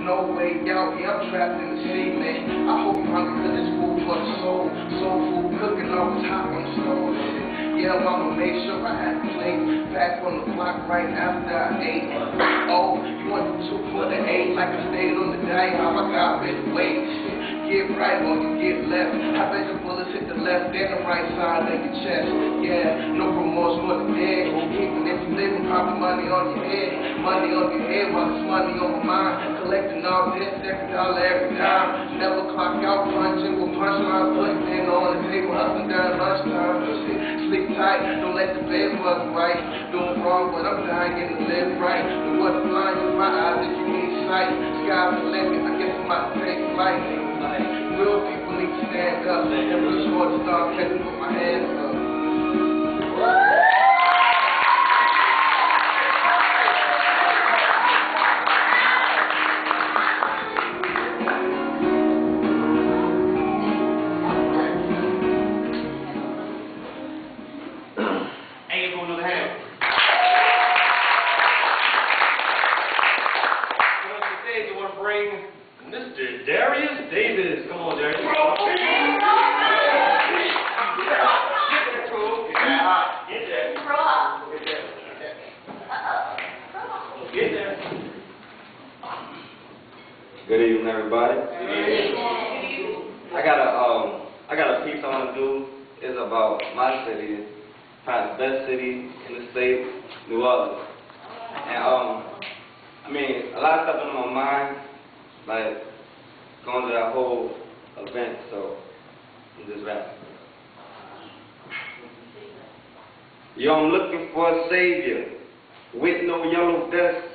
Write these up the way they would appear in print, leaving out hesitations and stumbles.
no way out, yeah, I'm trapped in the sea, man. I hope you're hungry cause it's food for the soul. Soul food cooking always hot on the stove. Yeah, mama made sure I had the plate back on the block right after I ate. Oh, you want the 2 for the 8 like I stayed on the diet, how I got rid of weight. Get right or you get left. I bet the bullets hit the left and the right side of your chest. Yeah, no remorse for the dead. Even if you living, probably money on your head. Money on your head while it's money on my mind. Collecting all this, every dollar, every dime. Never clock out, punching with punchline, putting in on the table, hustling during lunchtime. Sleep tight, don't let the bed bug right. Doing wrong, but I'm dying to live right. The what's blind is my eyes if you need sight. Sky's the limit, I guess I'm about to take flight. Real people need to stand up and reach for the stars, catch me with my hands up. Hey, everyone know the hand. On the stage, I want to bring Mr. Darius Davis. Come on, Darius. Get there, cool. Get there. Get there. Good evening, everybody. I got a piece I want to do. It's about my city, probably the best city in the state, New Orleans. And I mean, a lot of stuff in my mind, like going to that whole event. So I'm just rapping. Yo, I'm looking for a savior with no yellow vest.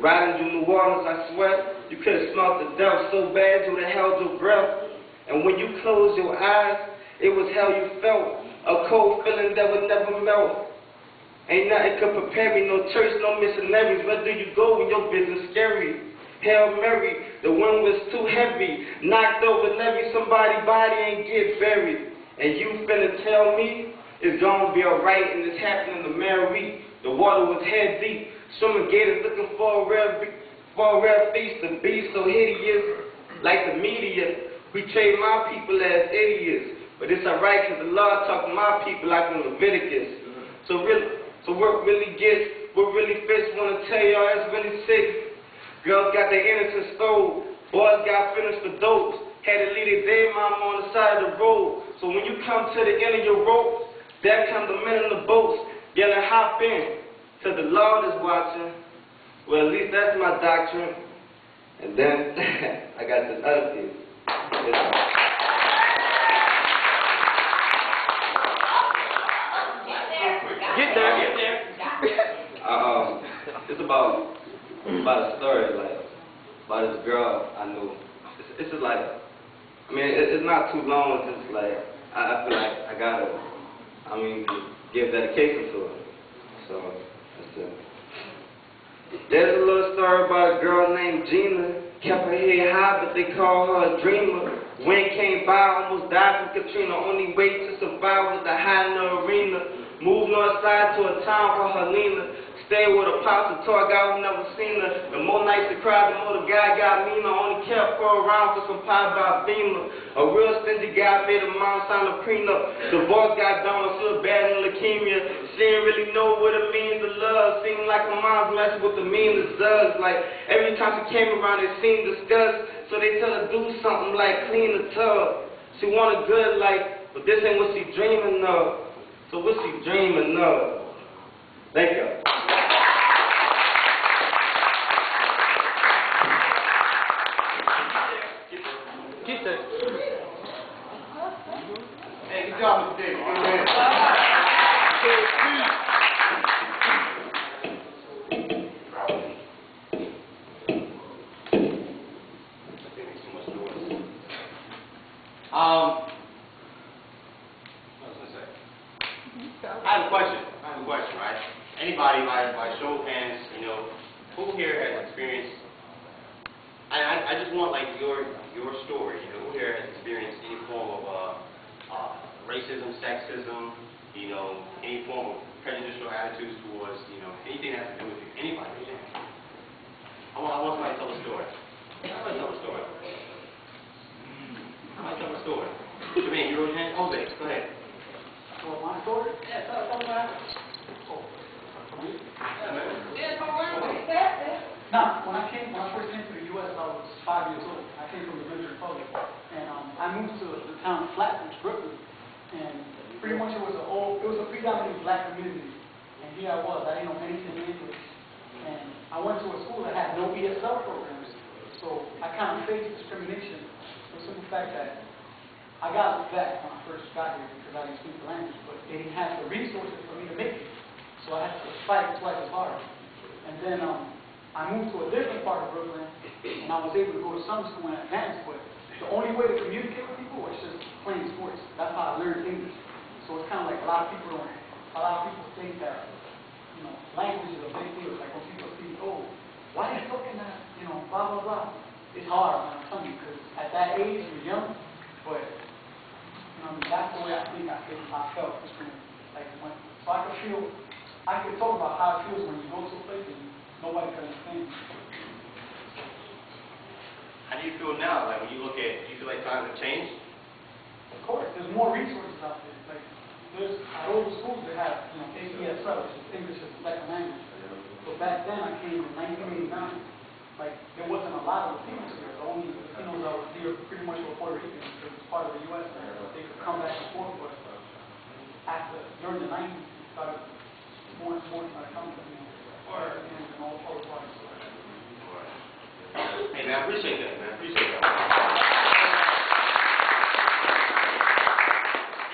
Riding through New Orleans, I swear, you could have smelled the death so bad you would have held your breath. And when you closed your eyes, it was how you felt, a cold feeling that would never melt. Ain't nothing could prepare me, no church, no missionaries. Where do you go when your business scary? Hail Mary, the wind was too heavy, knocked over levee, somebody body and get buried. And you finna tell me it's gonna be alright and it's happening to Mary. The water was head deep. Swimming gators looking for a rare feast to be so hideous. Like the media, we trade my people as idiots. But it's alright cause the Lord talk to my people like in Leviticus. So what really fits, wanna tell y'all it's really sick. Girls got their innocence stole. Boys got finished for dope. Had to leave their dead mama on the side of the road. So when you come to the end of your rope, there come the men in the boats, yelling hop in. Till the Lord is watching. Well, at least that's my doctrine. And then I got this other piece. Get there. It's about a story, like about this girl I knew. It's just like, I mean, it's not too long. It's just like I feel like I gotta, give dedication to her. So. There's a little story about a girl named Gina. Kept her head high, but they call her a dreamer. Wind came by, almost died from Katrina. Only way to survive was to hide in the arena. Moved north side to a town called Helena. Stayed with a pastor, tour guy who never seen her. The more nights they cried, the more the guy got meaner. Only kept her around for some pie by FEMA. A real stingy guy made her mom sign a prenup. Divorce got done, she was bad in leukemia. She didn't really know what it means to love. Seemed like her mom's messing with the meanest does. Like every time she came around, it seemed disgust. So they tell her do something like clean the tub. She want a good life, but this ain't what she dreaming of. So what she dreaming of? Thank you. Get there. Hey, good job, Mr. Davis. Good man. What was I say? I have a question, right? Anybody, by show of hands, who here has experienced? I just want like your story. Who here has experienced any form of racism, sexism, any form of prejudicial attitudes towards, anything that has to do with you? Anybody? Raise your hand. I want somebody to tell a story. I might tell a story. What you mean? You raise your hand? Jose, go ahead. Well, my story? Yeah, tell me what happened. Yeah, man. Yeah, talk around with me. Nah, when I first came to the U.S., I was 5 years old. I came from the Dominican Republic, and I moved to the town of Flatbush, Brooklyn, and pretty much it was a predominantly black community. And here I was, I didn't know anything in English, and I went to a school that had no ESL programs, so I kind of faced discrimination for the simple fact that I got looked back when I first got here because I didn't speak the language, but they didn't have the resources for me to make it, so I had to fight twice as hard. And then I moved to a different part of Brooklyn, and I was able to go to summer school and advance, but the only way to communicate with people was just playing sports. That's how I learned English. So it's kind of like a lot of people think that, you know, language is a big deal. Like when people see, oh, why are you talking that, you know, blah, blah, blah. It's hard, man, I'm telling you, because at that age, you're young, but, you know, that's the way I think I felt. Like so I could talk about how it feels when you go to a place and nobody can understand you. How do you feel now? Like when you look at, do you feel like times have changed? Of course, there's more resources out there. Like there's at all the schools that have, you know, ESL, which is English as a second language. But back then I came in 1989. Like there wasn't a lot of Latinos here. The only Latinos that were here pretty much were Puerto Ricans because it was part of the U.S. They could come back and forth, but during the 90s, it started more and more started coming to me. And all the parts. Hey, man, I appreciate that, man. I appreciate that.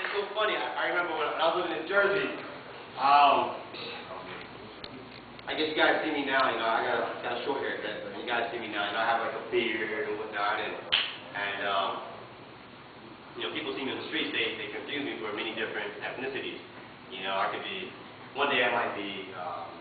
It's so funny. I remember when I was living in Jersey, I guess you guys see me now, you know, I got a short haircut, but you guys see me now, you know, I have like a beard and whatnot, and you know, people see me on the streets, they confuse me for many different ethnicities. You know, I could be, one day I might be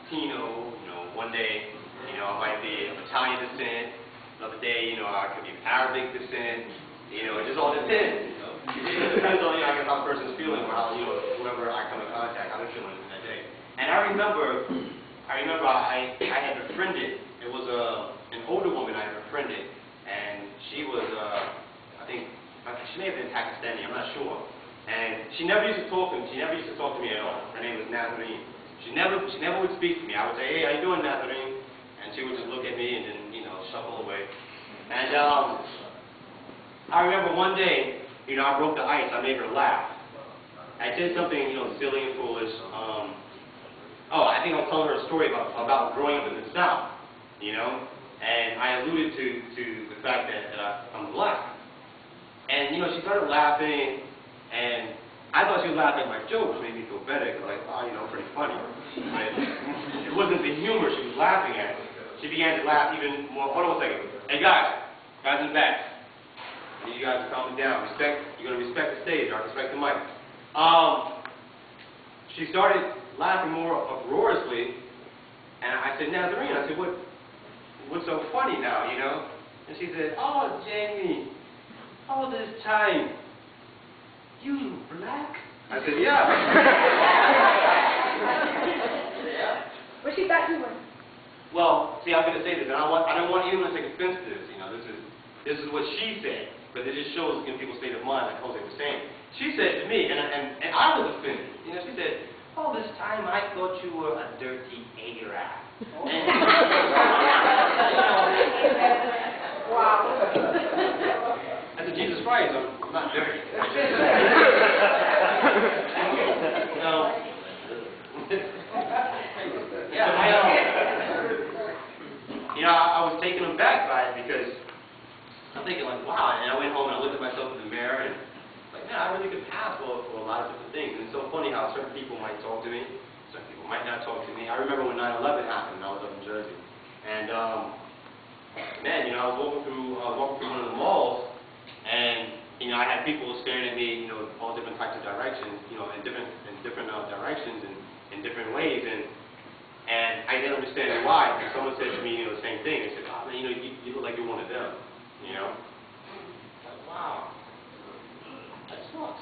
Latino, you know, one day, you know, I might be of Italian descent, another day, you know, I could be of Arabic descent, you know, it just all depends, you know. It depends on, you know, I guess how the person's feeling or how, you know, whoever I come in contact, how they're feeling that day. And I remember I had befriended, it was an older woman I had befriended, and she was, I think, she may have been Pakistani, I'm not sure. And she never used to talk to me, at all. Her name was Nazarene. She never would speak to me. I would say, hey, how you doing, Nazarene? And she would just look at me and then, you know, shuffle away. And I remember one day, you know, I broke the ice, I made her laugh. I did something, you know, silly and foolish. I think I was telling her a story about growing up in the South, you know, and I alluded to the fact that I'm black. And, you know, she started laughing, and I thought she was laughing at my joke, which made me feel better, because like, oh, you know, pretty funny. But it wasn't the humor she was laughing at. She began to laugh even more. Hold on a second. Hey, guys in the back, I need you guys to calm down. You're going to respect the stage, or respect the mic. She started laughing more uproariously, and I said, Nazarene, I said, what's so funny now, you know? And she said, oh, Jamie, all this time, you black? I said, yeah. What's she thought you were? Well, see, I'm going to say this, and I don't want anyone to take offense to this, you know, this is what she said, but it just shows, you know, people's state of mind, like Jose was saying. She said to me, and I was offended, you know, she said, all this time I thought you were a dirty Arab. Oh. Wow. I said, Jesus Christ, I'm not dirty. No. Yeah, you know, I was taken aback by it because I'm thinking like, wow, and I went home and I looked at myself in the mirror and like, man, I really could pass for a lot of different things. And it's so funny how certain people might talk to me, certain people might not talk to me. I remember when 9/11 happened, I was up in Jersey. And, man, you know, I was walking through one of the malls, and, you know, I had people staring at me, you know, all different types of directions, you know, in different directions and in different ways. And I didn't understand why. And someone said to me, you know, the same thing. They said, oh, man, you know, you look like you're one of them, you know. Like, wow. That sucks.